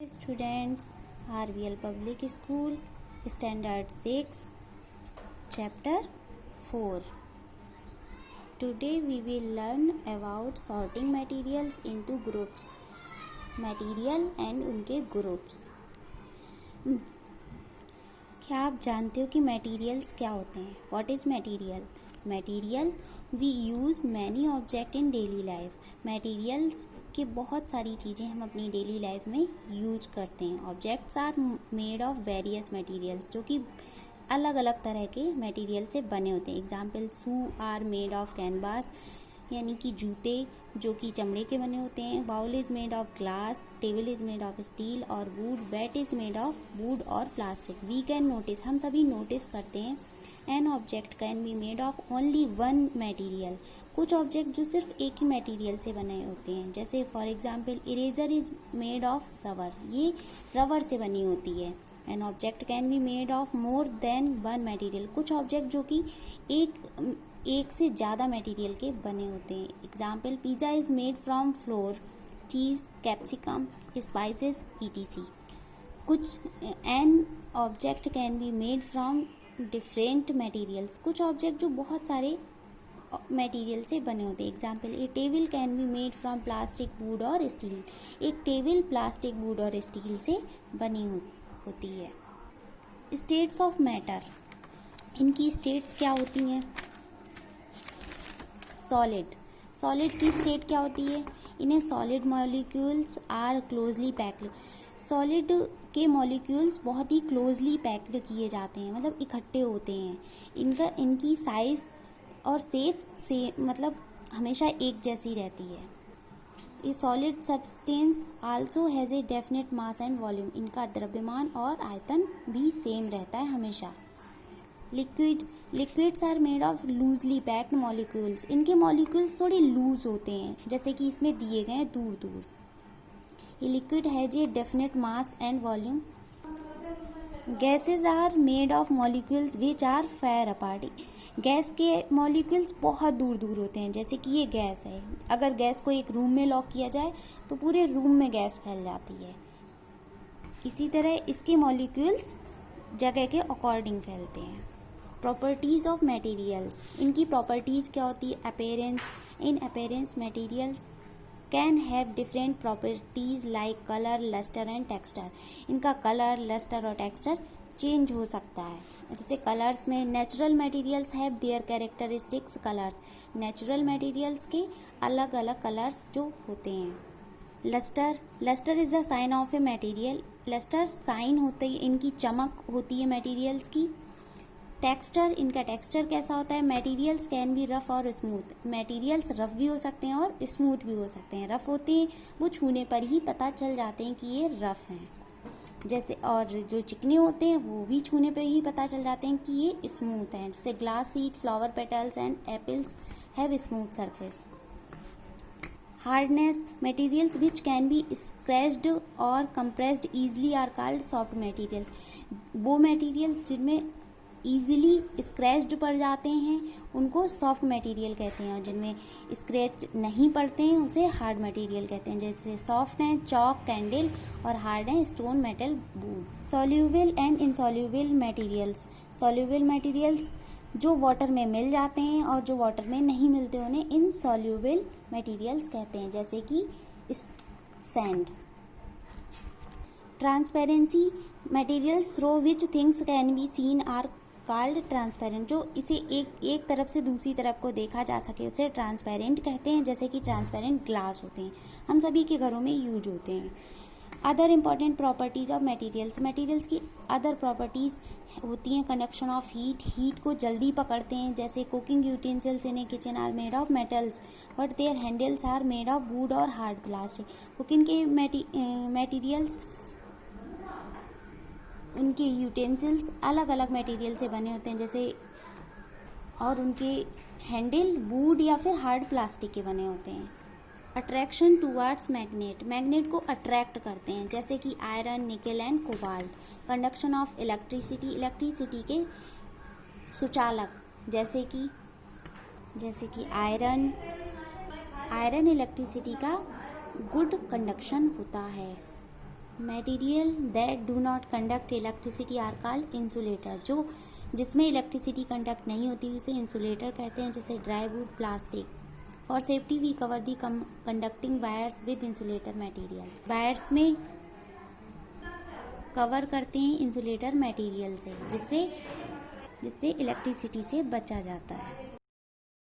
Students, RVL Public School, Standard 6, Chapter 4. Today we will learn about sorting materials into groups. Material and उनके groups. क्या आप जानते हो कि मटेरियल्स क्या होते हैं? What is material? Material we use many object in daily life. Materials के बहुत सारी चीज़ें हम अपनी डेली लाइफ में यूज करते हैं. Objects are made of various materials, जो कि अलग अलग तरह के मटेरियल से बने होते हैं. Example, shoe are made of canvas, यानी कि जूते जो कि चमड़े के बने होते हैं. Bowl is made of glass, table is made of steel और wood. Bat is made of wood और प्लास्टिक. वी कैन नोटिस, हम सभी नोटिस करते हैं. An object can be made of only one material. कुछ ऑब्जेक्ट जो सिर्फ एक ही मटेरियल से बने होते हैं, जैसे for example eraser is made of rubber, ये रबर से बनी होती है. N object can be made of more than one material. कुछ ऑब्जेक्ट जो कि एक से ज़्यादा मटेरियल के बने होते हैं. Example, pizza is made from floor, cheese, capsicum, spices etc. कुछ N object can be made from different materials. कुछ ऑब्जेक्ट जो बहुत सारे मटेरियल से बने होते हैं. Example, A table can be made from plastic, would और स्टील. एक टेबल प्लास्टिक, वुड और स्टील से बनी होती है. स्टेट्स ऑफ मैटर, इनकी स्टेट्स क्या होती हैं? सॉलिड की स्टेट क्या होती है? इन्हें solid molecules are closely packed. Solid के मॉलिक्यूल्स बहुत ही क्लोजली पैक्ड किए जाते हैं, मतलब इकट्ठे होते हैं. इनकी साइज और शेप से मतलब हमेशा एक जैसी रहती है. ये solid substance also has a definite mass and volume. इनका द्रव्यमान और आयतन भी सेम रहता है हमेशा. Liquids are made of loosely packed molecules. इनके मॉलिक्यूल्स थोड़े लूज होते हैं, जैसे कि इसमें दिए गए हैं दूर दूर. ये liquid has a definite mass and volume. Gases are made of molecules which are fair apart. Gas के मॉलिक्यूल्स बहुत दूर दूर होते हैं, जैसे कि ये गैस है. अगर गैस को एक रूम में लॉक किया जाए तो पूरे रूम में गैस फैल जाती है. इसी तरह इसके मॉलिक्यूल्स जगह के अकॉर्डिंग फैलते हैं. प्रॉपर्टीज ऑफ मटेरियल्स, इनकी प्रॉपर्टीज़ क्या होती है? Appearance. In appearance materials can have different properties like colour, lustre and texture. इनका कलर, लस्टर और टेक्सचर चेंज हो सकता है. जैसे कलर्स में natural materials have their characteristics colours. Natural materials के अलग अलग कलर्स जो होते हैं. Lustre is the shine of a material. Lustre shine होते है, इनकी चमक होती है मटेरियल्स की. टेक्सचर, इनका टेक्सचर कैसा होता है? मटेरियल्स कैन बी रफ और स्मूथ. मटेरियल्स रफ भी हो सकते हैं और स्मूथ भी हो सकते हैं. रफ होते हैं वो छूने पर ही पता चल जाते हैं कि ये रफ हैं, जैसे, और जो चिकने होते हैं वो भी छूने पर ही पता चल जाते हैं कि ये स्मूथ हैं. जैसे glass seed, flower petals and apples have smooth surface. Hardness, materials which can be scratched और compressed easily are called soft materials. वो मटेरियल जिनमें ईजिली स्क्रैच्ड पड़ जाते हैं उनको सॉफ्ट मटेरियल कहते हैं, और जिनमें स्क्रैच नहीं पड़ते हैं उसे हार्ड मटेरियल कहते हैं. जैसे सॉफ्ट हैं चॉक, कैंडल, और हार्ड हैं stone, metal, would. Soluble and insoluble materials. Soluble materials जो वाटर में मिल जाते हैं और जो वाटर में नहीं मिलते उन्हें इनसॉल्यूबल मटेरियल्स कहते हैं, जैसे कि sand. Transparency, materials through which things can be seen are called transparent. जो इसे एक तरफ से दूसरी तरफ को देखा जा सके उसे ट्रांसपेरेंट कहते हैं, जैसे कि ट्रांसपेरेंट ग्लास होते हैं, हम सभी के घरों में यूज होते हैं. Other important properties of materials. Materials की अदर प्रॉपर्टीज़ होती हैं कंडक्शन ऑफ हीट को जल्दी पकड़ते हैं. जैसे cooking utensils in a kitchen are made of metals but their handles are made of wood और हार्ड प्लास्टिक. कुकिंग के मटेरियल्स, उनके यूटेंसिल्स अलग अलग मटेरियल से बने होते हैं, जैसे, और उनके हैंडल वुड या फिर हार्ड प्लास्टिक के बने होते हैं. अट्रैक्शन टूवर्ड्स मैग्नेट, मैग्नेट को अट्रैक्ट करते हैं, जैसे कि iron, nickel and cobalt. Conduction of electricity, electricity के सुचालक, जैसे कि आयरन इलेक्ट्रिसिटी का गुड कंडक्शन होता है. Material that do not conduct electricity are called insulator. जो जिसमें इलेक्ट्रिसिटी कंडक्ट नहीं होती उसे इंसुलेटर कहते हैं, जैसे dry wood, plastic. For safety we cover the conducting wires with insulator materials. Wires में कवर करते हैं इंसुलेटर मटेरियल से, जिससे इलेक्ट्रिसिटी से बचा जाता है।